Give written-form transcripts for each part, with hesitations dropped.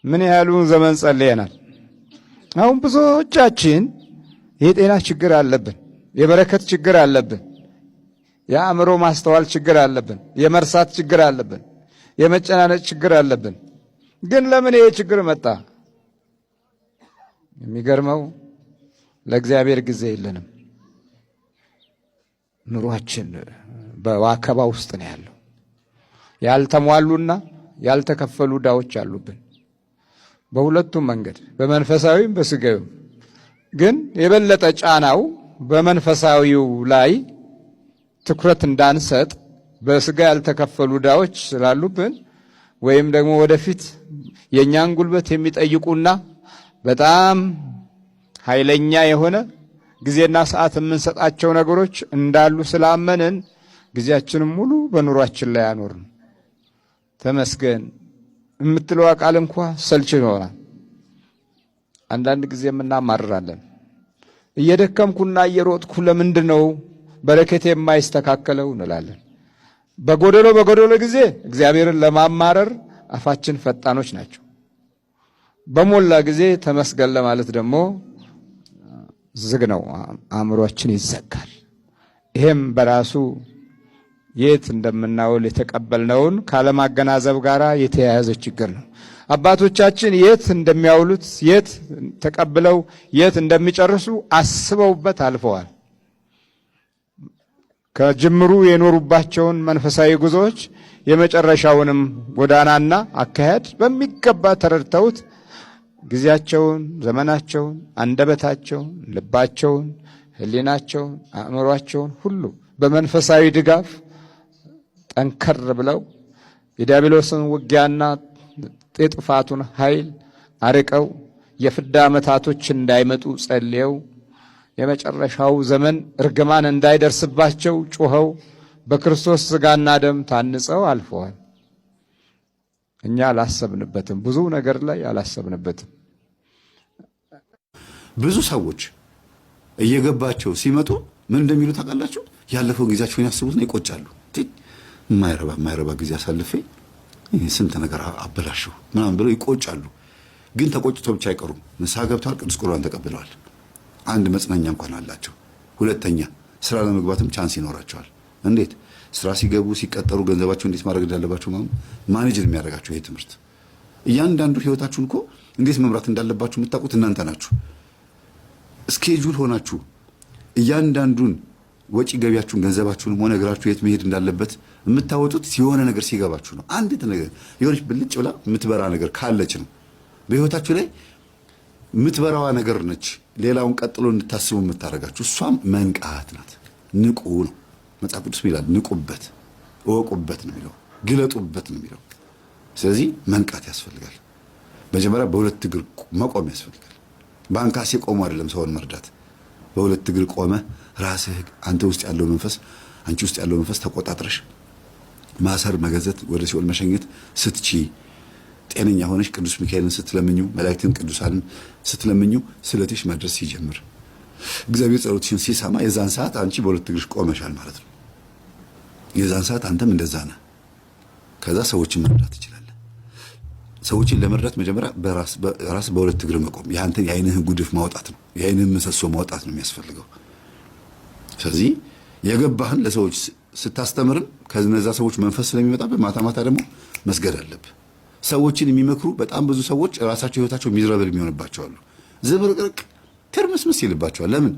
ምን ያህሉን ዘመን ጸልየናል። አሁን ብዙዎቻችን የጤና ችግር አለብን፣ የበረከት ችግር አለብን፣ የአእምሮ ማስተዋል ችግር አለብን፣ የመርሳት ችግር አለብን፣ የመጨናነቅ ችግር አለብን። ግን ለምን ይሄ ችግር መጣ? የሚገርመው ለእግዚአብሔር ጊዜ የለንም። ኑሯችን በዋከባ ውስጥ ነው ያለው። ያልተሟሉና ያልተከፈሉ ዕዳዎች አሉብን፣ በሁለቱም መንገድ በመንፈሳዊም በስጋዊም። ግን የበለጠ ጫናው በመንፈሳዊው ላይ ትኩረት እንዳንሰጥ በስጋ ያልተከፈሉ ዕዳዎች ስላሉብን ወይም ደግሞ ወደፊት የእኛን ጉልበት የሚጠይቁና በጣም ኃይለኛ የሆነ ጊዜና ሰዓት የምንሰጣቸው ነገሮች እንዳሉ ስላመንን ጊዜያችንን ሙሉ በኑሯችን ላይ አኖርን። ተመስገን የምትለው ቃል እንኳ ሰልችን ይሆናል። አንዳንድ ጊዜ እናማርራለን። እየደከምኩና እየሮጥኩ ለምንድን ነው በረከቴ የማይስተካከለው እንላለን። በጎደሎ ጊዜ እግዚአብሔርን ለማማረር አፋችን ፈጣኖች ናቸው። በሞላ ጊዜ ተመስገን ለማለት ደግሞ ዝግ ነው፣ አእምሮአችን ይዘጋል። ይሄም በራሱ የት እንደምናውል የተቀበልነውን ካለማገናዘብ ጋር የተያያዘ ችግር ነው። አባቶቻችን የት እንደሚያውሉት የት ተቀብለው የት እንደሚጨርሱ አስበውበት አልፈዋል። ከጅምሩ የኖሩባቸውን መንፈሳዊ ጉዞዎች የመጨረሻውንም ጎዳናና አካሄድ በሚገባ ተረድተውት ጊዜያቸውን፣ ዘመናቸውን፣ አንደበታቸውን፣ ልባቸውን፣ ሕሊናቸውን፣ አእምሯቸውን ሁሉ በመንፈሳዊ ድጋፍ ጠንከር ብለው የዲያብሎስን ውጊያና የጥፋቱን ኃይል አርቀው የፍዳ ዓመታቶች እንዳይመጡ ጸልየው የመጨረሻው ዘመን እርግማን እንዳይደርስባቸው ጮኸው በክርስቶስ ሥጋና ደም ታንጸው አልፈዋል። እኛ አላሰብንበትም፣ ብዙ ነገር ላይ አላሰብንበትም። ብዙ ሰዎች እየገባቸው ሲመጡ ምን እንደሚሉ ታውቃላችሁ? ያለፈው ጊዜያቸውን ያስቡትና ይቆጫሉ። የማይረባ ጊዜ አሳልፌ ስንት ነገር አበላሽሁ ምናምን ብለው ይቆጫሉ። ግን ተቆጭቶ ብቻ አይቀሩም። ንስሐ ገብተዋል፣ ቅዱስ ቁርባን ተቀብለዋል። አንድ መጽናኛ እንኳን አላቸው። ሁለተኛ ስራ ለመግባትም ቻንስ ይኖራቸዋል። እንዴት ስራ ሲገቡ ሲቀጠሩ ገንዘባቸው እንዴት ማድረግ እንዳለባቸው ማኔጅ የሚያደርጋቸው ይሄ ትምህርት። እያንዳንዱ ህይወታችሁን እኮ እንዴት መምራት እንዳለባችሁ የምታውቁት እናንተ ናችሁ። ስኬጁል ሆናችሁ እያንዳንዱን ወጪ ገቢያችሁን ገንዘባችሁንም ሆነ እግራችሁ የት መሄድ እንዳለበት የምታወጡት የሆነ ነገር ሲገባችሁ ነው። አንዲት ነገር የሆነች ብልጭ ብላ የምትበራ ነገር ካለች ነው በህይወታችሁ ላይ የምትበራዋ ነገር ነች ሌላውን ቀጥሎ እንድታስቡ የምታደርጋችሁ። እሷም መንቃት ናት። ንቁ ነው መጽሐፍ ቅዱስ ይላል። ንቁበት፣ እወቁበት ነው የሚለው፣ ግለጡበት ነው የሚለው። ስለዚህ መንቃት ያስፈልጋል። መጀመሪያ በሁለት እግር መቆም ያስፈልጋል። በአንካሴ ቆሞ አይደለም ሰውን መርዳት። በሁለት እግር ቆመ ራስህ አንተ ውስጥ ያለው መንፈስ አንቺ ውስጥ ያለው መንፈስ ተቆጣጥረሽ ማሰር፣ መገዘት፣ ወደ ሲኦል መሸኘት ስትቺ ጤነኛ ሆነሽ ቅዱስ ሚካኤልን ስትለምኙ፣ መላእክትን ቅዱሳንን ስትለምኙ ስለትሽ መድረስ ሲጀምር እግዚአብሔር ጸሎትሽን ሲሰማ የዛን ሰዓት አንቺ በሁለት እግርሽ ቆመሻል ማለት ነው። የዛን ሰዓት አንተም እንደዛ ነህ። ከዛ ሰዎችን መርዳት ትችላለህ። ሰዎችን ለመርዳት መጀመሪያ በራስ በሁለት እግር መቆም፣ ያንተን የዓይንህን ጉድፍ ማውጣት ነው፣ የዓይንህን ምሰሶ ማውጣት ነው የሚያስፈልገው። ስለዚህ የገባህን ለሰዎች ስታስተምርም ከነዛ ሰዎች መንፈስ ስለሚመጣበት ማታ ማታ ደግሞ መስገድ አለብህ። ሰዎችን የሚመክሩ በጣም ብዙ ሰዎች ራሳቸው ህይወታቸው ሚዝረብል የሚሆንባቸው አሉ። ዝብርቅርቅ ትርምስምስ ይልባቸዋል። ለምን?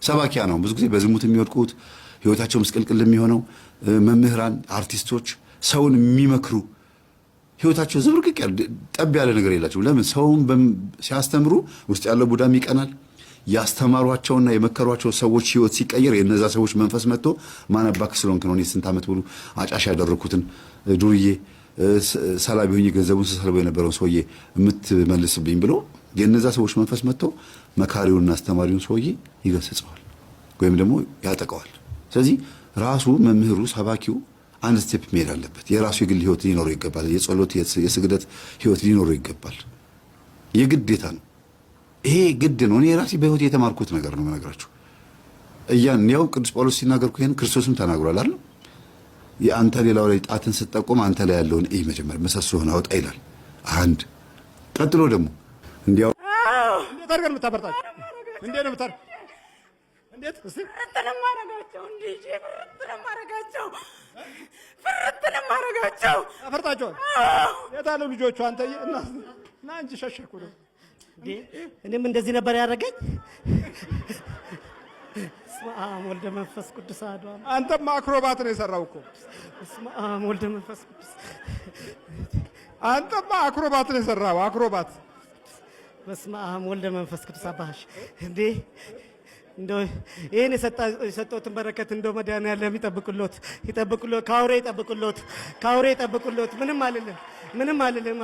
ሰባኪያ ነው ብዙ ጊዜ በዝሙት የሚወድቁት፣ ህይወታቸው ምስቅልቅል የሚሆነው። መምህራን፣ አርቲስቶች ሰውን የሚመክሩ ህይወታቸው ዝብርቅቅ ጠብ ያለ ነገር የላቸው። ለምን? ሰውን ሲያስተምሩ ውስጥ ያለው ቡዳም ይቀናል። ያስተማሯቸውና የመከሯቸው ሰዎች ህይወት ሲቀየር የነዛ ሰዎች መንፈስ መጥቶ ማነባክ ስለሆንክ ነው እኔ ስንት ዓመት ሙሉ አጫሽ ያደረኩትን ዱርዬ ሰላቢ ሆኜ ገንዘቡን ስሰልበው የነበረውን ሰውዬ የምትመልስብኝ ብሎ የነዛ ሰዎች መንፈስ መጥቶ መካሪውንና አስተማሪውን ሰውዬ ይገስጸዋል ወይም ደግሞ ያጠቀዋል። ስለዚህ ራሱ መምህሩ ሰባኪው አንድ ስቴፕ መሄድ አለበት። የራሱ የግል ህይወት ሊኖረው ይገባል። የጸሎት የስግደት ህይወት ሊኖረው ይገባል። የግዴታ ነው። ይሄ ግድ ነው። እኔ ራሴ በህይወት የተማርኩት ነገር ነው የምነግራችሁ። ያው ቅዱስ ጳውሎስ ሲናገር ይሄን ክርስቶስም ተናግሯል አይደል? የአንተ ሌላው ላይ ጣትን ስትጠቁም አንተ ላይ ያለውን መጀመሪያ ምሰሶህን አውጣ ይላል። አንድ ቀጥሎ ደግሞ እንዲያው እንዴት አድርገን የምታፈርጣቸው? እንዴት ነው የምታር እንዴት እስቲ ፍርጥንም አረጋቸው እንዴ ፍርጥንም አረጋቸው አፈርጣቸው። የት አሉ ልጆቹ? አንተ እና እንጂ ሸሸኩ ነው እንዴ? እኔም እንደዚህ ነበር ያደረገኝ። በስመ አብ ወልደ መንፈስ ቅዱስ አሐዱ አምላክ። አንተም አክሮባት ነው የሰራው እኮ። በስመ አብ ወልደ መንፈስ ቅዱስ። አንተም አክሮባት ነው የሰራው አክሮባት። በስመ አብ ወልደ መንፈስ ቅዱስ። አባሽ እንዴ እንደው ይሄን የሰጠሁትን በረከት እንደው መድኃኒዓለም ይጠብቁልዎት፣ ከአውሬ ይጠብቁልዎት። ምንም አልልም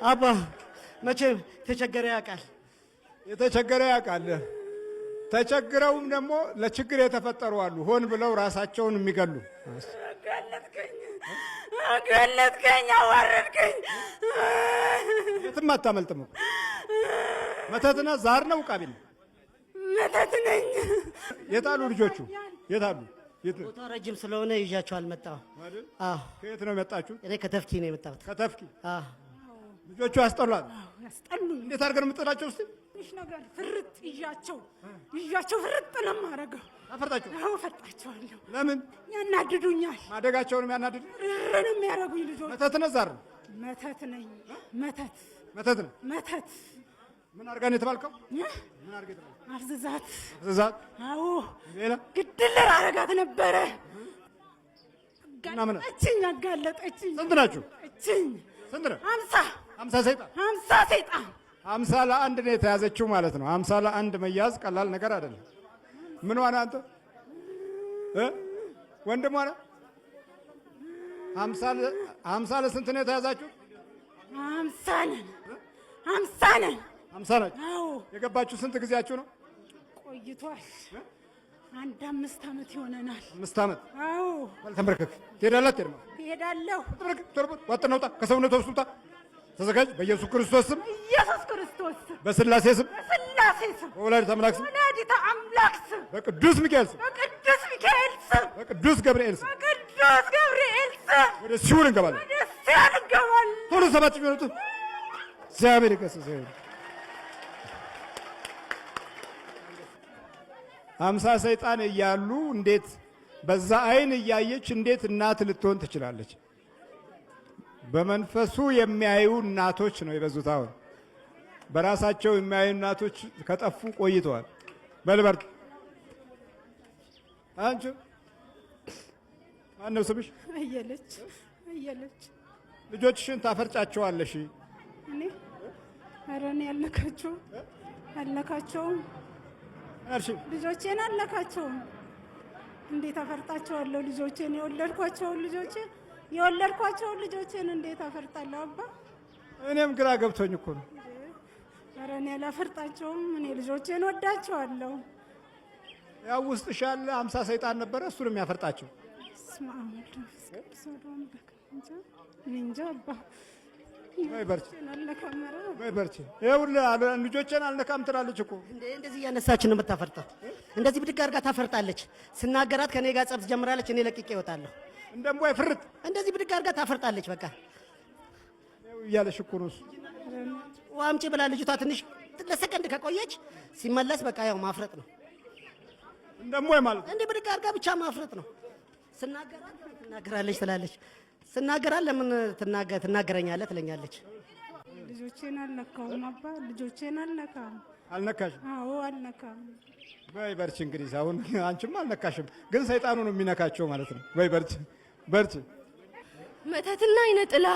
አባ መቼም ተቸገረ ያውቃል። የተቸገረ ያውቃል። ተቸግረውም ደግሞ ለችግር የተፈጠሩ አሉ፣ ሆን ብለው ራሳቸውን የሚገሉ። ገለጥከኝ፣ አዋረድከኝ። የትም አታመልጥም እኮ። መተትና ዛር ነው ቃቢ ነው። መተት ነኝ። የት አሉ ልጆቹ? የት አሉ? ቦታው ረጅም ስለሆነ ይዣቸው አልመጣሁም። አዎ። ከየት ነው የመጣችሁ? እኔ ከተፍኪ ነው የመጣሁት። ከተፍኪ? አዎ። ልጆቹ ያስጠሏል። ያስጠሉኝ። እንዴት አድርገን የምጥላቸው? እስቲ ትንሽ ነገር ፍርጥ ይዣቸው ፍርጥ ነው የማደርገው። አፈርጣቸው? አዎ ፈርጣቸዋለሁ። ለምን? ያናድዱኛል። ማደጋቸውን ያናድዱ ርን የሚያደርጉኝ ልጆች። መተት ነው ዛር ነው? መተት ነኝ። መተት ነው። መተት ምን አድርገን የተባልከው? ምን አድርገን የተባልከው? አፍዝዛት። አዎ ሌላ ግድልር አረጋት ነበረ። እና ምን አጋለጠችኝ። ስንት ናችሁ? ስንት ነው? 50 ሰይጣን 50 ለአንድ ነው የተያዘችው ማለት ነው። 50 ለአንድ መያዝ ቀላል ነገር አይደለም። ምን ሆነ አንተ ወንድም ሆነ 50 ለስንት ነው የተያዛችሁ? 50 ነን። 50 ናችሁ? አዎ። የገባችሁ ስንት ጊዜያችሁ ነው? ቆይቷል። 5 ዓመት ይሆነናል። 5 ዓመት? አዎ። ተንበርከክ። ትሄዳለህ? እሄዳለሁ። ወጥ ነውጣ፣ ከሰውነት ውስጥ ተዘጋጅ። በኢየሱስ ክርስቶስ ስም፣ በስላሴ ስም፣ በወላዲተ አምላክ ስም፣ በቅዱስ ሚካኤል ስም፣ በቅዱስ ገብርኤል ስም ወደ ሲኦል እንገባለን። ቶሎ 7 ሚኒት እግዚአብሔር ይገስጽ። 50 ሰይጣን እያሉ እንዴት በዛ አይን እያየች እንዴት እናት ልትሆን ትችላለች? በመንፈሱ የሚያዩ እናቶች ነው የበዙት። አሁን በራሳቸው የሚያዩ እናቶች ከጠፉ ቆይተዋል። በልበርት አንቺ ማነው ስምሽ? አየለች። ልጆችሽን ታፈርጫቸዋለሽ? እኔ ኧረ እኔ አልነካቸውም። ልጆቼን አልነካቸውም። እንዴት አፈርጣቸዋለሁ? ልጆቼን የወለድኳቸውን ልጆቼን እንዴት አፈርጣለሁ? አባ እኔም ግራ ገብቶኝ እኮ ነው። ኧረ እኔ አላፈርጣቸውም። እኔ ልጆቼን ወዳቸዋለሁ። ያው ውስጥሽ ያለ 50 ሰይጣን ነበረ፣ እሱንም ያፈርጣቸው። እንጃ አባ። በይ በርቺ። ይኸውልህ ልጆቼን አልነካም ትላለች እኮ። እንደዚህ እያነሳች ነው የምታፈርጠው። እንደዚህ ብድግ አድርጋ ታፈርጣለች። ስናገራት ከኔ ጋር ጸብ ትጀምራለች። እኔ ለቅቄ እወጣለሁ። እንደምቦይ ፍርጥ እንደዚህ ብድግ አድርጋ ታፈርጣለች። በቃ እያለሽ እኮ ነው እሱ። ዋምጪ ብላ ልጅቷ ትንሽ ለሰከንድ ከቆየች ሲመለስ በቃ ያው ማፍረጥ ነው። እንደምቦይ ማለት እንዲህ ብድግ አድርጋ ብቻ ማፍረጥ ነው። ስናገራት ትናገራለች ትላለች። ስናገራት ለምን ትናገረኛለህ ትለኛለች። ልጆቼን አልነካውም አባ። ልጆቼን አልነካም። አልነካሽም? አዎ አልነካም። በይ በርቺ። እንግዲህ አሁን አንቺም አልነካሽም፣ ግን ሰይጣኑ ነው የሚነካቸው ማለት ነው። በይ በርቺ። መተትና አይነ ጥላ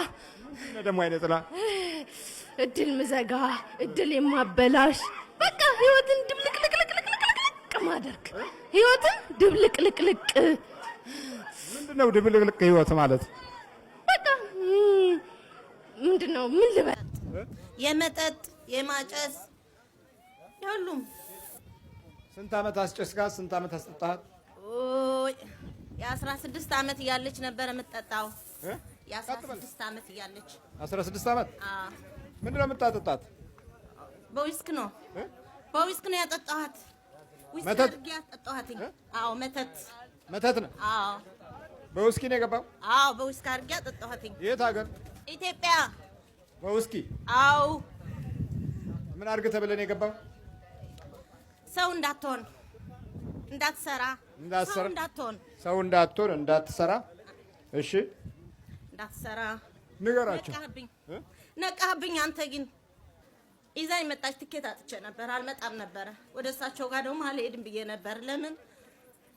ደግሞ አይነ ጥላ እድል ምዘጋ፣ እድል የማበላሽ በቃ ህይወትን ድብልቅልቅልቅልቅ ማደርግ። ህይወትን ድብልቅልቅልቅ። ምንድነው ድብልቅልቅ ህይወት ማለት? በቃ ምንድነው? ምን ልበል? የመጠጥ የማጨስ ሁሉም። ስንት ዓመት አስጨስካት? ስንት ዓመት አስጠጣሃት? ኦይ የ16 ዓመት እያለች ነበር የምትጠጣው። የ16 ዓመት እያለች 16 ዓመት? አዎ። ምንድነው የምታጠጣት? በዊስክ ነው ያጠጣኋት። ዊስክ አድርጌ ያጠጣኋት። አዎ መተት ነው። አዎ። በውስኪ ነው የገባው? አዎ በዊስክ አድርጌ ያጠጣኋት። የት ሀገር? ኢትዮጵያ። በውስኪ? አዎ። ምን አድርግ ተብለን የገባው? ሰው እንዳትሆን እንዳትሰራ ሰው እንዳትሆን ሰው እንዳትሆን እንዳትሰራ። እሺ እንዳትሰራ ንገራቸው። ነቃህብኝ። አንተ ግን ይዛኝ መጣች። ትኬት አጥቼ ነበር አልመጣም ነበረ። ወደ እሳቸው ጋር ደግሞ አልሄድም ብዬ ነበር። ለምን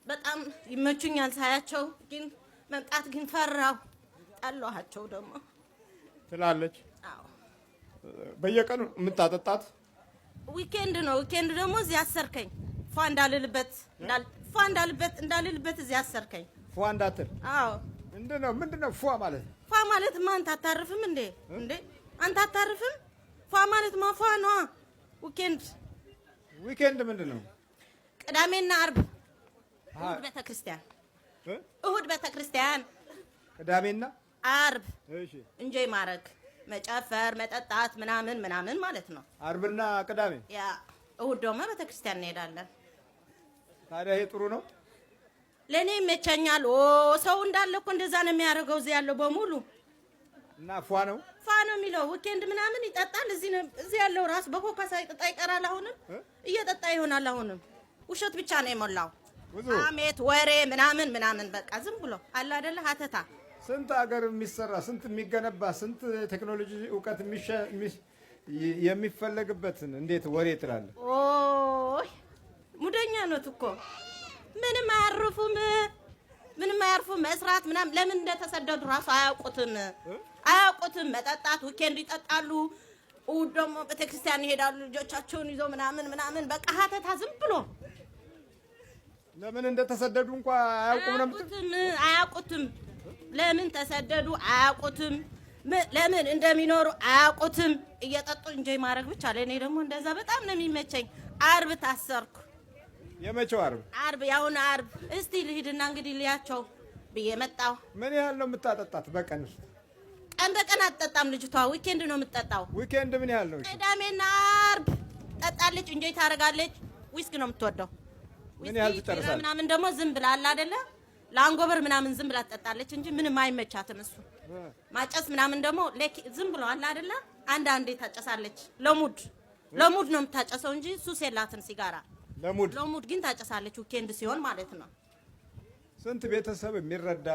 በጣም ይመቹኛል ሳያቸው፣ ግን መምጣት ግን ፈራሁ። ጠላኋቸው ደግሞ ትላለች። አዎ በየቀኑ የምታጠጣት ዊኬንድ ነው። ዊኬንድ ደግሞ እዚህ አሰርከኝ። ፏ እንዳልልበት እዚህ አሰርከኝ። ፏ እንዳትል። አዎ ምንድነው ፏ ማለት? ፏ ማለት አንተ አታርፍም እንዴ? አንተ አታርፍም? ፏ ማለት ፏ ነዋ። ዊኬንድ ምንድነው? ቅዳሜና አርብ እሁድ ቤተክርስቲያን ቅዳሜና አርብ እንጆይ ማረግ መጨፈር መጠጣት ምናምን ማለት ነው። አርብና ቅዳሜ። ያ እሁድ ደግሞ ቤተክርስቲያን እንሄዳለን። ታዲያ ይሄ ጥሩ ነው? ለኔ ይመቸኛል። ሰው እንዳለ እኮ እንደዛ ነው የሚያደርገው እዚህ ያለው በሙሉ እና ፏ ነው የሚለው። ዊኬንድ ምናምን ይጠጣል። እዚህ ያለው ራስ በኮካ ሳይጠጣ ይቀራል። አሁንም እየጠጣ ይሆናል። አሁንም ውሸት ብቻ ነው የሞላው። አሜት ወሬ ምናምን በቃ ዝም ብሎ አለ አይደለ ሀተታ። ስንት ሀገር የሚሰራ ስንት የሚገነባ ስንት ቴክኖሎጂ እውቀት የሚፈለግበትን እንዴት ወሬ ትላለህ? ኦይ ሙደኛ ነው እኮ ምንም አያርፉም። መስራት ምናምን ለምን እንደተሰደዱ ራሱ አያውቁትም። መጠጣት ዊኬንድ ይጠጣሉ። እሑድ ደግሞ ቤተክርስቲያን ይሄዳሉ ልጆቻቸውን ይዘው ምናምን በቃ ሀተታ ዝም ብሎ ለምን እንደተሰደዱ እንኳን አያውቁትም። ለምን ተሰደዱ አያውቁትም። ለምን እንደሚኖሩ አያውቁትም። እየጠጡ እንጆይ ማድረግ ብቻ። ለእኔ ደግሞ እንደዛ በጣም ነው የሚመቸኝ። አርብ ታሰርኩ። የመቼው አርብ? አርብ ያሁን አርብ። እስቲ ልሂድና እንግዲህ ልያቸው ብዬ መጣሁ። ምን ያህል ነው የምታጠጣት በቀን ውስጥ? ቀን በቀን አትጠጣም ልጅቷ። ዊኬንድ ነው የምትጠጣው። ዊኬንድ ምን ያህል ነው? ቅዳሜና አርብ ጠጣለች፣ እንጆይ ታደርጋለች። ዊስክ ነው የምትወደው። ምን ያህል ትጨርሳለች? ምናምን ደግሞ ዝም ብላ አለ አይደለ ላንጎበር ምናምን ዝም ብላ ትጠጣለች እንጂ ምንም አይመቻትም። እሱ ማጨስ ምናምን ደግሞ ዝም ብሎ አለ አይደለ አንዳንዴ ታጨሳለች። ለሙድ ነው የምታጨሰው እንጂ ሱስ የላትም ሲጋራ። ለሙድ ግን ታጨሳለች ዊኬንድ ሲሆን ማለት ነው። ስንት ቤተሰብ የሚረዳ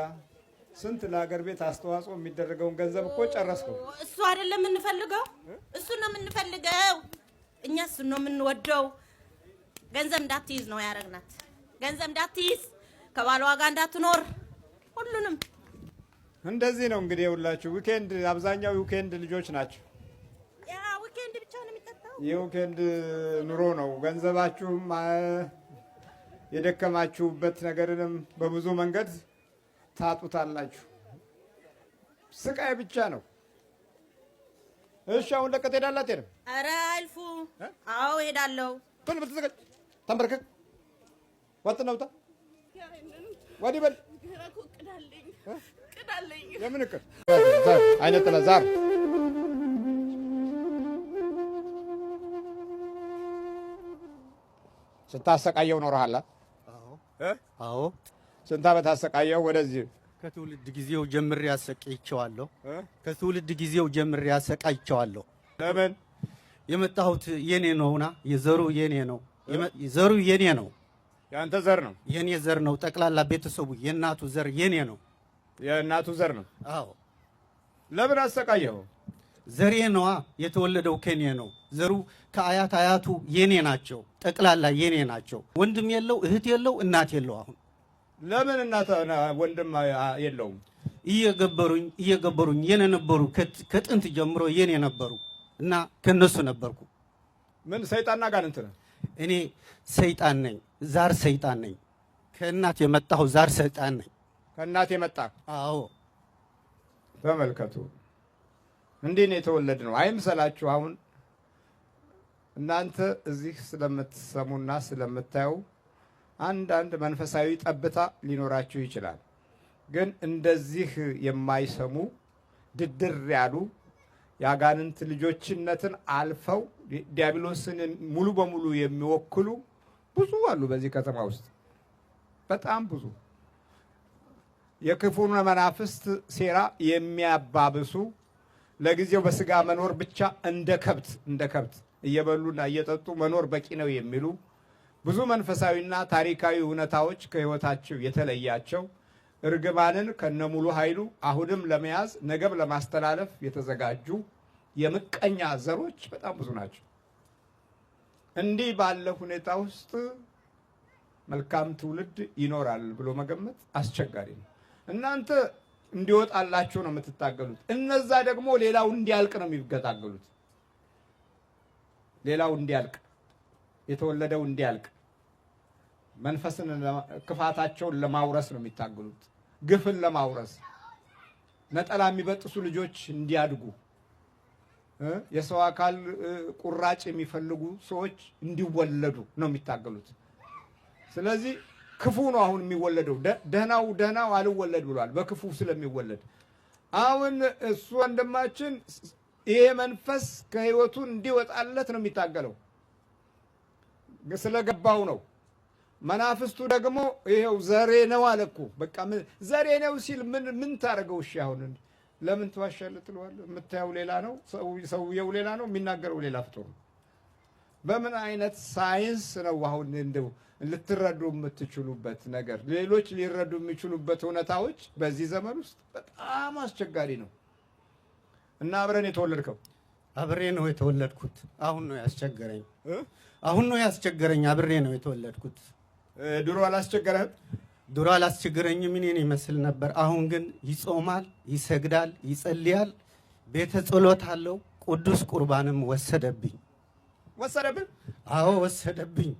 ስንት ለሀገር ቤት አስተዋጽኦ የሚደረገውን ገንዘብ እኮ ጨረስከው። እሱ አይደለም የምንፈልገው፣ እሱ ነው የምንፈልገው። እኛ እሱ ነው የምንወደው። ገንዘብ እንዳትይዝ ነው ያደረግናት። ገንዘብ እንዳትይዝ፣ ከባሏ ጋር እንዳትኖር፣ ሁሉንም እንደዚህ ነው እንግዲህ። የሁላችሁ ዊኬንድ አብዛኛው ዊኬንድ ልጆች ናቸው። ያ ዊኬንድ ብቻ ነው የሚጠጣው። የዊኬንድ ኑሮ ነው። ገንዘባችሁም የደከማችሁበት ነገርንም በብዙ መንገድ ታጡታላችሁ። ስቃይ ብቻ ነው። እሺ አሁን ለቀጥ ሄዳላት አይደል? ኧረ አልፉ። አዎ ሄዳለሁ። ቶሎ በተዘጋጅ ተንበርከክ ወጥነውታ ወዲህ በል። ቅዳለኝ። የምን እቅድ? አይነት ለዛር ስታሰቃየው ኖረሃል? አዎ። ስንት ዓመት አሰቃየው? ወደዚህ ከትውልድ ጊዜው ጀምሬ አሰቃይቼዋለሁ። ለምን? የመጣሁት የኔ ነውና የዘሩ የኔ ነው። ዘሩ የኔ ነው። ያንተ ዘር ነው? የኔ ዘር ነው። ጠቅላላ ቤተሰቡ የእናቱ ዘር የኔ ነው። የእናቱ ዘር ነው? አዎ። ለምን አሰቃየው? ዘሬ ነዋ። የተወለደው ከኔ ነው። ዘሩ ከአያት አያቱ የኔ ናቸው። ጠቅላላ የኔ ናቸው። ወንድም የለው፣ እህት የለው፣ እናት የለው። አሁን ለምን እናት ወንድም የለውም? እየገበሩኝ የኔ ነበሩ። ከጥንት ጀምሮ የኔ ነበሩ እና ከነሱ ነበርኩ። ምን ሰይጣንና ጋንንት ነው? እኔ ሰይጣን ነኝ። ዛር ሰይጣን ነኝ። ከእናት የመጣሁ ዛር ሰይጣን ነኝ። ከእናት የመጣ? አዎ። ተመልከቱ፣ እንዲህ ነው የተወለድነው። አይምሰላችሁ። አሁን እናንተ እዚህ ስለምትሰሙና ስለምታዩ አንዳንድ መንፈሳዊ ጠብታ ሊኖራችሁ ይችላል። ግን እንደዚህ የማይሰሙ ድድር ያሉ የአጋንንት ልጆችነትን አልፈው ዲያብሎስን ሙሉ በሙሉ የሚወክሉ ብዙ አሉ በዚህ ከተማ ውስጥ፣ በጣም ብዙ። የክፉን መናፍስት ሴራ የሚያባብሱ ለጊዜው በስጋ መኖር ብቻ እንደ ከብት እየበሉና እየጠጡ መኖር በቂ ነው የሚሉ ብዙ መንፈሳዊና ታሪካዊ እውነታዎች ከህይወታቸው የተለያቸው እርግማንን ከነሙሉ ኃይሉ አሁንም ለመያዝ ነገም ለማስተላለፍ የተዘጋጁ የምቀኛ ዘሮች በጣም ብዙ ናቸው። እንዲህ ባለ ሁኔታ ውስጥ መልካም ትውልድ ይኖራል ብሎ መገመት አስቸጋሪ ነው። እናንተ እንዲወጣላችሁ ነው የምትታገሉት። እነዛ ደግሞ ሌላው እንዲያልቅ ነው የሚገታገሉት። ሌላው እንዲያልቅ፣ የተወለደው እንዲያልቅ፣ መንፈስን ክፋታቸውን ለማውረስ ነው የሚታገሉት። ግፍን ለማውረስ፣ ነጠላ የሚበጥሱ ልጆች እንዲያድጉ፣ የሰው አካል ቁራጭ የሚፈልጉ ሰዎች እንዲወለዱ ነው የሚታገሉት። ስለዚህ ክፉ ነው አሁን የሚወለደው። ደህናው አልወለድ ብሏል፣ በክፉ ስለሚወለድ። አሁን እሱ ወንድማችን ይሄ መንፈስ ከህይወቱ እንዲወጣለት ነው የሚታገለው፣ ስለገባው ነው። መናፍስቱ ደግሞ ይሄው ዘሬ ነው አለ እኮ። በቃ ዘሬ ነው ሲል ምን ታደርገው? እሺ አሁን ለምን ትዋሻለህ ትለዋለህ? የምታየው ሌላ ነው፣ ሰውየው ሌላ ነው፣ የሚናገረው ሌላ ፍጡር ነው። በምን አይነት ሳይንስ ነው አሁን እንደው ልትረዱ የምትችሉበት ነገር? ሌሎች ሊረዱ የሚችሉበት እውነታዎች በዚህ ዘመን ውስጥ በጣም አስቸጋሪ ነው። እና አብረን የተወለድከው? አብሬ ነው የተወለድኩት። አሁን ነው ያስቸገረኝ። አብሬ ነው የተወለድኩት። ድሮ አላስቸገረህም? ድሮ አላስቸገረኝም። እኔን ይመስል ነበር። አሁን ግን ይጾማል፣ ይሰግዳል፣ ይጸልያል፣ ቤተ ጸሎት አለው። ቅዱስ ቁርባንም ወሰደብኝ። ወሰደብን? አዎ ወሰደብኝ።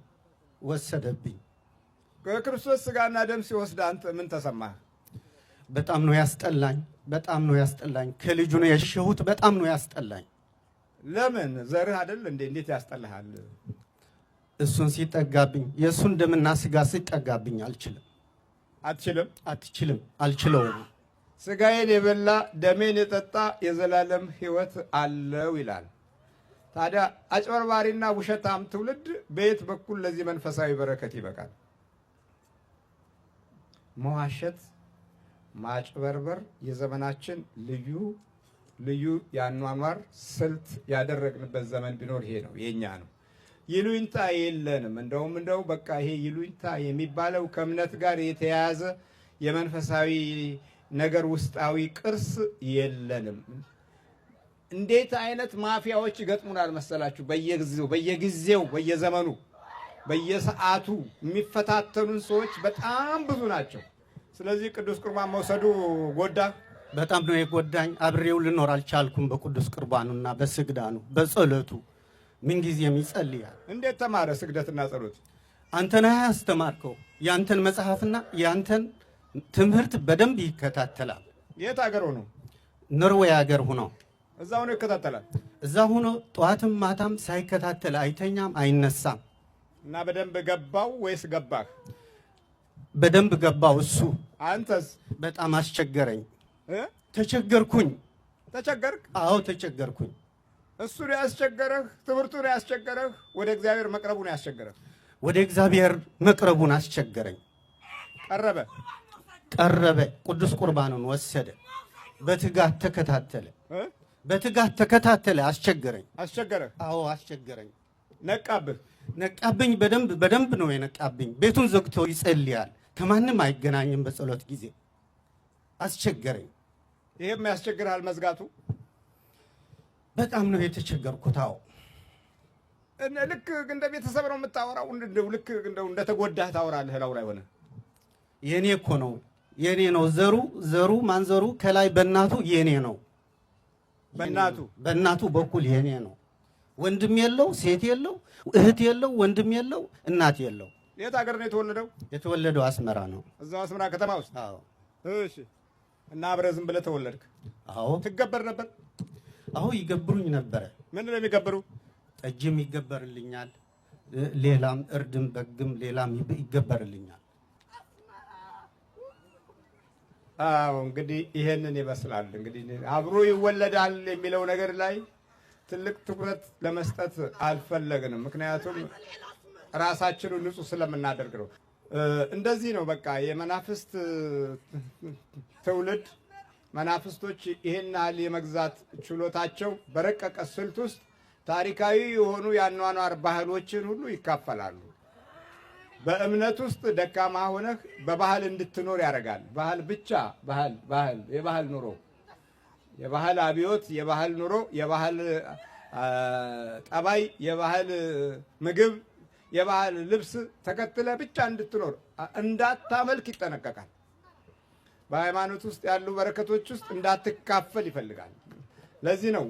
ከክርስቶስ ስጋና ደም ሲወስድ አንተ ምን ተሰማህ? በጣም ነው ያስጠላኝ። ከልጁ ነው የሸሁት። በጣም ነው ያስጠላኝ። ለምን? ዘርህ አይደል እንዴ? እንዴት ያስጠላሃል? እሱን ሲጠጋብኝ፣ የእሱን ደምና ስጋ ሲጠጋብኝ አልችለውም። ስጋዬን የበላ ደሜን የጠጣ የዘላለም ሕይወት አለው ይላል። ታዲያ አጭበርባሪና ውሸታም ትውልድ በየት በኩል ለዚህ መንፈሳዊ በረከት ይበቃል? መዋሸት፣ ማጭበርበር የዘመናችን ልዩ የአኗኗር ስልት ያደረግንበት ዘመን ቢኖር ይሄ ነው፣ የኛ ነው። ይሉኝታ የለንም። እንደው በቃ ይሄ ይሉኝታ የሚባለው ከእምነት ጋር የተያያዘ የመንፈሳዊ ነገር ውስጣዊ ቅርስ የለንም። እንዴት አይነት ማፊያዎች ይገጥሙናል መሰላችሁ? በየጊዜው በየዘመኑ በየሰዓቱ የሚፈታተኑን ሰዎች በጣም ብዙ ናቸው። ስለዚህ ቅዱስ ቁርባን መውሰዱ ጎዳ። በጣም ነው የጎዳኝ። አብሬው ልኖር አልቻልኩም። በቅዱስ ቁርባኑና በስግዳኑ በጸሎቱ ምንጊዜም ይጸልያል። እንዴት ተማረ ስግደትና ጸሎት? አንተ ነህ ያስተማርከው። ያንተን መጽሐፍና ያንተን ትምህርት በደንብ ይከታተላል። የት ሀገር ሆኖ? ኖርዌይ ሀገር ሆኖ እዛ ሆኖ ይከታተላል። እዛ ሆኖ ጠዋትም ማታም ሳይከታተል አይተኛም፣ አይነሳም። እና በደንብ ገባው ወይስ ገባህ? በደንብ ገባው እሱ። አንተስ? በጣም አስቸገረኝ። ተቸገርኩኝ። ተቸገርክ? አዎ ተቸገርኩኝ። እሱ ነው ያስቸገረህ? ትምህርቱ ነው ያስቸገረህ? ወደ እግዚአብሔር መቅረቡ ነው ያስቸገረህ? ወደ እግዚአብሔር መቅረቡን አስቸገረኝ። ቀረበ። ቅዱስ ቁርባኑን ወሰደ። በትጋት ተከታተለ። አስቸገረኝ። አስቸገረህ? አዎ አስቸገረኝ። ነቃብኝ? በደንብ ነው የነቃብኝ። ቤቱን ዘግቶ ይጸልያል። ከማንም አይገናኝም በጸሎት ጊዜ። አስቸገረኝ። ይሄም ያስቸግርሃል መዝጋቱ? በጣም ነው የተቸገርኩት። አዎ ልክ እንደ ቤተሰብ ነው የምታወራው? ልክ እንደተጎዳህ ታወራለህ? ላው ላይ ሆነ የኔ እኮ ነው፣ የኔ ነው። ዘሩ ማንዘሩ ከላይ በእናቱ የኔ ነው። በእናቱ በኩል የኔ ነው። ወንድም የለው፣ ሴት የለው፣ እህት የለው፣ ወንድም የለው፣ እናት የለው። የት ሀገር ነው የተወለደው? የተወለደው አስመራ ነው። እዛው አስመራ ከተማ ውስጥ? አዎ። እሺ። እና አብረህ ዝም ብለህ ተወለድክ? አዎ። ትገበር ነበር? አዎ ይገብሩኝ ነበረ። ምንድን ነው የሚገብሩ? ጠጅም ይገበርልኛል፣ ሌላም እርድም በግም ሌላም ይገበርልኛል። አዎ እንግዲህ ይሄንን ይመስላል። እንግዲህ አብሮ ይወለዳል የሚለው ነገር ላይ ትልቅ ትኩረት ለመስጠት አልፈለግንም። ምክንያቱም ራሳችንን ንጹህ ስለምናደርግ ነው። እንደዚህ ነው በቃ የመናፍስት ትውልድ። መናፍስቶች ይሄን ያህል የመግዛት ችሎታቸው በረቀቀ ስልት ውስጥ ታሪካዊ የሆኑ የአኗኗር ባህሎችን ሁሉ ይካፈላሉ። በእምነት ውስጥ ደካማ ሆነህ በባህል እንድትኖር ያደርጋል። ባህል ብቻ የባህል ኑሮ፣ የባህል አብዮት፣ የባህል ኑሮ፣ የባህል ጠባይ፣ የባህል ምግብ፣ የባህል ልብስ ተከትለ ብቻ እንድትኖር እንዳታመልክ ይጠነቀቃል። በሃይማኖት ውስጥ ያሉ በረከቶች ውስጥ እንዳትካፈል ይፈልጋል። ለዚህ ነው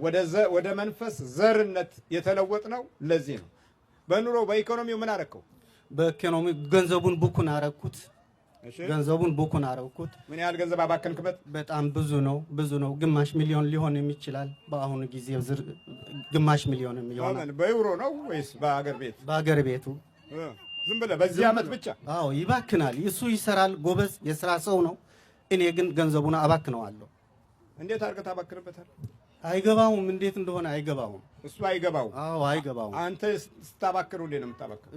ወደ መንፈስ ዘርነት የተለወጥ ነው። ለዚህ ነው በኑሮ በኢኮኖሚው ምን አረከው? በኢኮኖሚ ገንዘቡን ቡኩን አረኩት። ገንዘቡን ቡኩን አረኩት። ምን ያህል ገንዘብ አባከንክበት? በጣም ብዙ ነው። ግማሽ ሚሊዮን ሊሆን ይችላል። በአሁኑ ጊዜ ግማሽ ሚሊዮን የሚሆን በዩሮ ነው ወይስ በአገር ቤት? በአገር ቤቱ ዝም ብለህ በዚህ ዓመት ብቻ? አዎ ይባክናል። እሱ ይሰራል፣ ጎበዝ የስራ ሰው ነው። እኔ ግን ገንዘቡን አባክነዋለሁ። እንዴት አድርገህ ታባክንበታል? አይገባውም። እንዴት እንደሆነ አይገባውም። እሱ አይገባውም። አዎ አይገባውም። አንተ ስታባክሩ እንዴት ነው የምታባክሩ?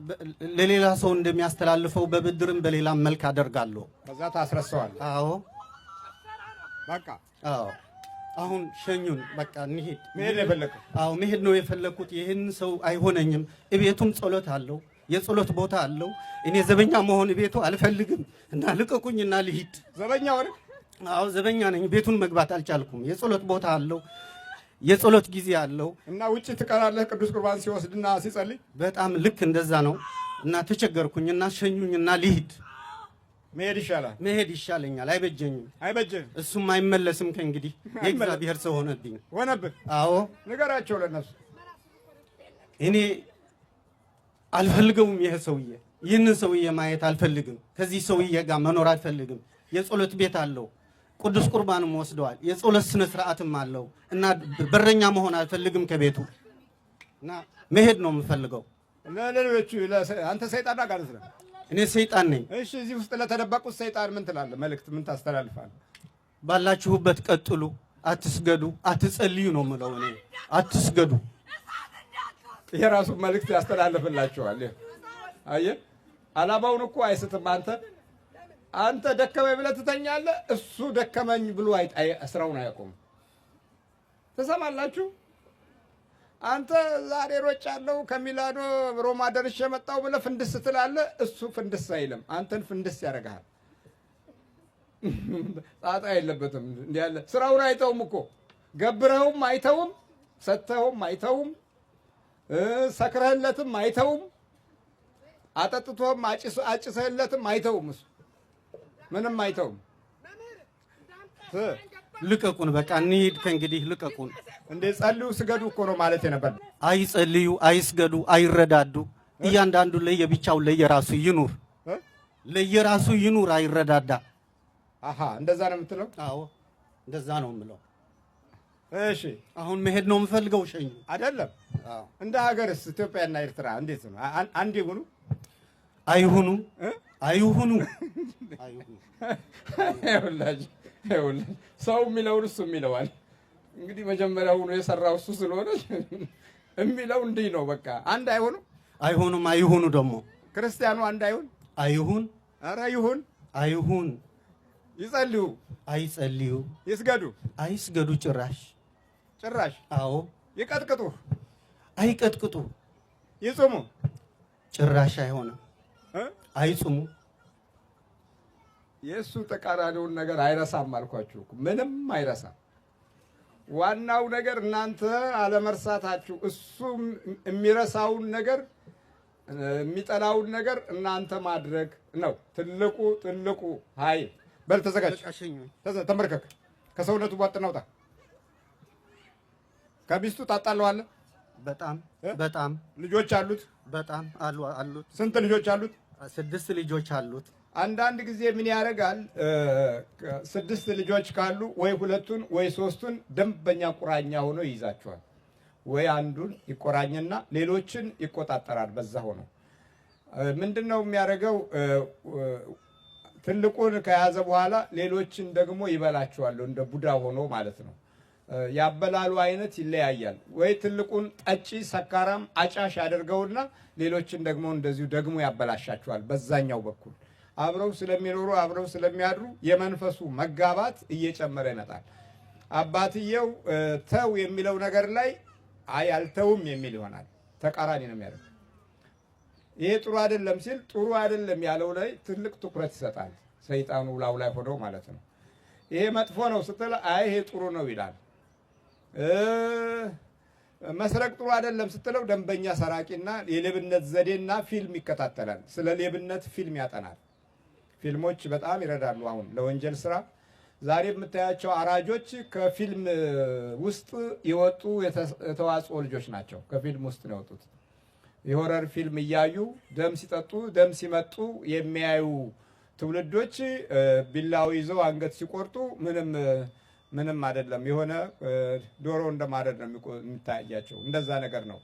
ለሌላ ሰው እንደሚያስተላልፈው በብድርም በሌላም መልክ አደርጋለሁ። ከዛ ታስረሳዋለህ። አዎ በቃ አዎ። አሁን ሸኙን፣ በቃ እንሂድ። መሄድ ነው የፈለግኩት? አዎ መሄድ ነው የፈለግኩት። ይህን ሰው አይሆነኝም። እቤቱም ጸሎት አለው፣ የጸሎት ቦታ አለው። እኔ ዘበኛ መሆን ቤቱ አልፈልግም እና ልቀቁኝና ልሂድ። ዘበኛ ወር? አዎ ዘበኛ ነኝ። ቤቱን መግባት አልቻልኩም። የጸሎት ቦታ አለው፣ የጸሎት ጊዜ አለው እና ውጪ ትቀራለህ ቅዱስ ቁርባን ሲወስድና ሲጸልይ? በጣም ልክ እንደዛ ነው እና ተቸገርኩኝና ሸኙኝና ልሂድ። መሄድ ይሻላል። መሄድ ይሻለኛል። አይበጀኝም። አይበጀም። እሱም አይመለስም። ከእንግዲህ የእግዚአብሔር ሰው ሆነብኝ። ሆነብህ? አዎ። ንገራቸው ለነሱ። እኔ አልፈልገውም። ይሄ ሰውዬ ይህንን ሰውዬ ማየት አልፈልግም። ከዚህ ሰውዬ ጋር መኖር አልፈልግም። የጸሎት ቤት አለው፣ ቅዱስ ቁርባንም ወስደዋል። የጸሎት ስነ ስርዓትም አለው እና በረኛ መሆን አልፈልግም ከቤቱ እና መሄድ ነው የምፈልገው። ለሌሎቹ አንተ ሰይጣን አጋንንት ነህ። እኔ ሰይጣን ነኝ። እሺ፣ እዚህ ውስጥ ለተደበቁት ሰይጣን ምን ትላለህ? መልእክት ምን ታስተላልፋለህ? ባላችሁበት ቀጥሉ፣ አትስገዱ፣ አትጸልዩ ነው የምለው እኔ። አትስገዱ። የራሱ መልእክት ያስተላልፍላችኋል። አየህ፣ አላማውን እኮ አይስትም። አንተ ደከመኝ ብለህ ትተኛለህ፣ እሱ ደከመኝ ብሎ ስራውን አያቆምም። ትሰማላችሁ? አንተ ዛሬ ሮጫለሁ ከሚላኖ ሮማ ደርሼ መጣሁ ብለህ ፍንድስ ትላለህ፣ እሱ ፍንድስ አይልም። አንተን ፍንድስ ያደርግሃል። ጣጣ የለበትም። እንዲህ ያለ ስራውን አይተውም እኮ ገብረውም አይተውም፣ ሰጥተውም አይተውም፣ ሰክረህለትም አይተውም፣ አጠጥቶም አጭሰህለትም አይተውም። እሱ ምንም አይተውም። ልቀቁን፣ በቃ እንሂድ ከእንግዲህ ልቀቁን። እንዴ ጸልዩ ስገዱ እኮ ነው ማለት የነበር። አይጸልዩ፣ አይስገዱ፣ አይረዳዱ። እያንዳንዱ ለየብቻው ለየራሱ ይኑር፣ ለየራሱ ይኑር፣ አይረዳዳ። አሃ እንደዛ ነው የምትለው? አዎ እንደዛ ነው የምለው። እሺ አሁን መሄድ ነው የምፈልገው። ሸኝ አይደለም። እንደ ሀገርስ ኢትዮጵያና ኤርትራ እንዴት ነው? አንድ ይሁኑ አይሁኑ? አይሁኑ? ይኸውልህ ሰው የሚለውን እሱ የሚለዋል። እንግዲህ መጀመሪያውኑ የሰራው እሱ ስለሆነ የሚለው እንዲህ ነው። በቃ አንድ አይሆኑ? አይሆኑም። አይሁኑ ደግሞ ክርስቲያኑ አንድ አይሁን? አይሁን። ኧረ ይሁን። አይሁን። ይጸልዩ? አይጸልዩ። ይስገዱ? አይስገዱ። ጭራሽ ጭራሽ። አዎ። ይቀጥቅጡ? አይቀጥቅጡ። ይጹሙ? ጭራሽ አይሆንም። አይጹሙ። የእሱ ተቃራኒውን ነገር አይረሳም አልኳችሁ እኮ። ምንም አይረሳም። ዋናው ነገር እናንተ አለመርሳታችሁ፣ እሱ የሚረሳውን ነገር የሚጠላውን ነገር እናንተ ማድረግ ነው ትልቁ ኃይል። በል ተዘጋጅ፣ ተንበርከክ፣ ከሰውነቱ ቧጥ ናውጣ። ከሚስቱ ታጣለዋለህ? በጣም በጣም። ልጆች አሉት? በጣም አሉት። ስንት ልጆች አሉት? 6 ልጆች አሉት። አንዳንድ ጊዜ ምን ያደርጋል? 6 ልጆች ካሉ ወይ 2ቱን ወይ 3ቱን ደንበኛ ቁራኛ ሆኖ ይይዛቸዋል። ወይ አንዱን ይቆራኝና ሌሎችን ይቆጣጠራል። በዛ ሆኖ ምንድነው የሚያደርገው? ትልቁን ከያዘ በኋላ ሌሎችን ደግሞ ይበላቸዋል። እንደ ቡዳ ሆኖ ማለት ነው። ያበላሉ አይነት ይለያያል። ወይ ትልቁን ጠጪ፣ ሰካራም፣ አጫሽ ያደርገውና ሌሎችን ደግሞ እንደዚሁ ደግሞ ያበላሻቸዋል። በዛኛው በኩል አብረው ስለሚኖሩ አብረው ስለሚያድሩ የመንፈሱ መጋባት እየጨመረ ይመጣል። አባትየው ተው የሚለው ነገር ላይ አይ አልተውም የሚል ይሆናል። ተቃራኒ ነው የሚያደርገው። ይሄ ጥሩ አይደለም ሲል ጥሩ አይደለም ያለው ላይ ትልቅ ትኩረት ይሰጣል። ሰይጣኑ ላው ላይ ሆኖ ማለት ነው። ይሄ መጥፎ ነው ስትል አይ ይሄ ጥሩ ነው ይላል። መስረቅ ጥሩ አይደለም ስትለው ደንበኛ ሰራቂና የሌብነት ዘዴና ፊልም ይከታተላል። ስለ ሌብነት ፊልም ያጠናል። ፊልሞች በጣም ይረዳሉ። አሁን ለወንጀል ስራ ዛሬ የምታያቸው አራጆች ከፊልም ውስጥ የወጡ የተዋጽኦ ልጆች ናቸው። ከፊልም ውስጥ ነው የወጡት። የሆረር ፊልም እያዩ ደም ሲጠጡ ደም ሲመጡ የሚያዩ ትውልዶች ቢላው ይዘው አንገት ሲቆርጡ ምንም አይደለም፣ የሆነ ዶሮ እንደማረድ ነው የሚታያቸው። እንደዛ ነገር ነው።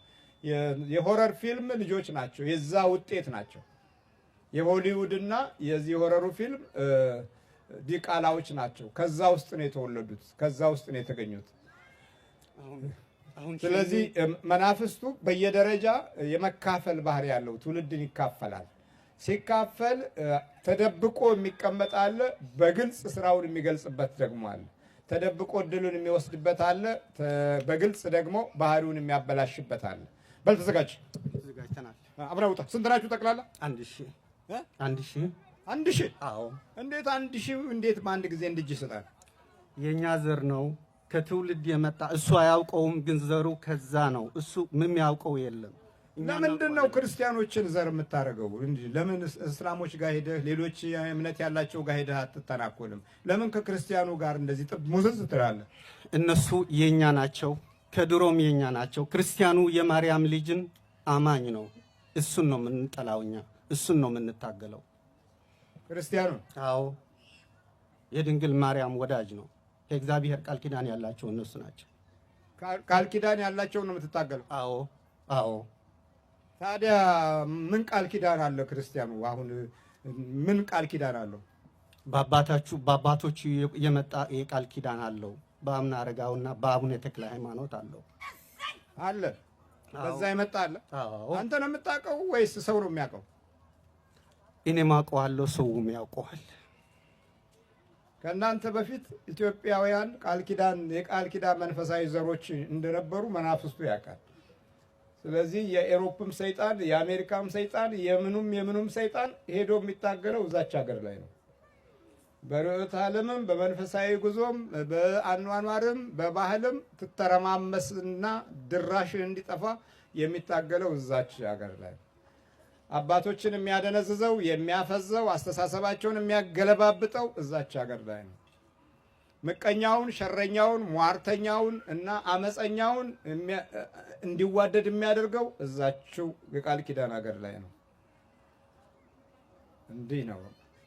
የሆረር ፊልም ልጆች ናቸው፣ የዛ ውጤት ናቸው። የሆሊውድና የዚህ የሆረሩ ፊልም ዲቃላዎች ናቸው። ከዛ ውስጥ ነው የተወለዱት፣ ከዛ ውስጥ ነው የተገኙት። ስለዚህ መናፍስቱ በየደረጃ የመካፈል ባህሪ ያለው ትውልድን ይካፈላል። ሲካፈል ተደብቆ የሚቀመጥ አለ፣ በግልጽ ስራውን የሚገልጽበት ደግሞ አለ። ተደብቆ እድሉን የሚወስድበት አለ፣ በግልጽ ደግሞ ባህሪውን የሚያበላሽበት አለ። በል ተዘጋጅ። ተዘጋጅተናል። አብረን ውጣ። ስንት ናችሁ ጠቅላላ? 1000 1000። አዎ። እንዴት 1000? እንዴት በአንድ ጊዜ እንድጅ ይሰጣል? የኛ ዘር ነው ከትውልድ የመጣ እሱ አያውቀውም፣ ግን ዘሩ ከዛ ነው። እሱ ምንም ያውቀው የለም። ለምንድን ነው ክርስቲያኖችን ዘር የምታደርገው? ለምን እስላሞች ጋር ሄደህ ሌሎች እምነት ያላቸው ጋር ሄደህ አትተናኮልም? ለምን ከክርስቲያኑ ጋር እንደዚህ ሙዝዝ ትላለህ? እነሱ የኛ ናቸው፣ ከድሮም የኛ ናቸው። ክርስቲያኑ የማርያም ልጅን አማኝ ነው። እሱን ነው የምንጠላው እኛ፣ እሱን ነው የምንታገለው። ክርስቲያኑ? አዎ፣ የድንግል ማርያም ወዳጅ ነው። ከእግዚአብሔር ቃል ኪዳን ያላቸው እነሱ ናቸው። ቃል ኪዳን ያላቸው ነው የምትታገለው? አዎ፣ አዎ። ታዲያ ምን ቃል ኪዳን አለ ክርስቲያኑ? አሁን ምን ቃል ኪዳን አለው? በአባቶቹ የመጣ የቃል ኪዳን አለው። በአቡነ አረጋውና በአቡነ ተክለ ሃይማኖት አለው አለ። በዛ የመጣ አለ። አዎ። አንተ ነው የምታውቀው ወይስ ሰው ነው የሚያውቀው? እኔም አውቀዋለሁ፣ ሰውም ያውቀዋል። ከእናንተ በፊት ኢትዮጵያውያን የቃል ኪዳን መንፈሳዊ ዘሮች እንደነበሩ መናፍስቱ ያውቃል። ስለዚህ የኤሮፕም ሰይጣን የአሜሪካም ሰይጣን የምኑም ሰይጣን ሄዶ የሚታገለው እዛች ሀገር ላይ ነው። በርዕዮተ ዓለምም በመንፈሳዊ ጉዞም በአኗኗርም በባህልም ትተረማመስና ድራሽን እንዲጠፋ የሚታገለው እዛች ሀገር ላይ ነው። አባቶችን የሚያደነዝዘው የሚያፈዘው አስተሳሰባቸውን የሚያገለባብጠው እዛች ሀገር ላይ ነው። ምቀኛውን፣ ሸረኛውን፣ ሟርተኛውን እና አመፀኛውን እንዲዋደድ የሚያደርገው እዛችው የቃል ኪዳን ሀገር ላይ ነው። እንዲህ ነው።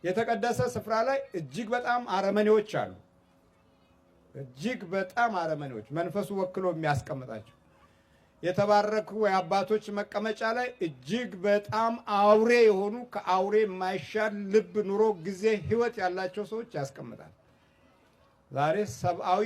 የተቀደሰ ስፍራ ላይ እጅግ በጣም አረመኔዎች አሉ። እጅግ በጣም አረመኔዎች፣ መንፈሱ ወክሎ የሚያስቀምጣቸው። የተባረኩ የአባቶች መቀመጫ ላይ እጅግ በጣም አውሬ የሆኑ ከአውሬ የማይሻል ልብ፣ ኑሮ፣ ጊዜ፣ ህይወት ያላቸው ሰዎች ያስቀምጣል። ዛሬ ሰብአዊ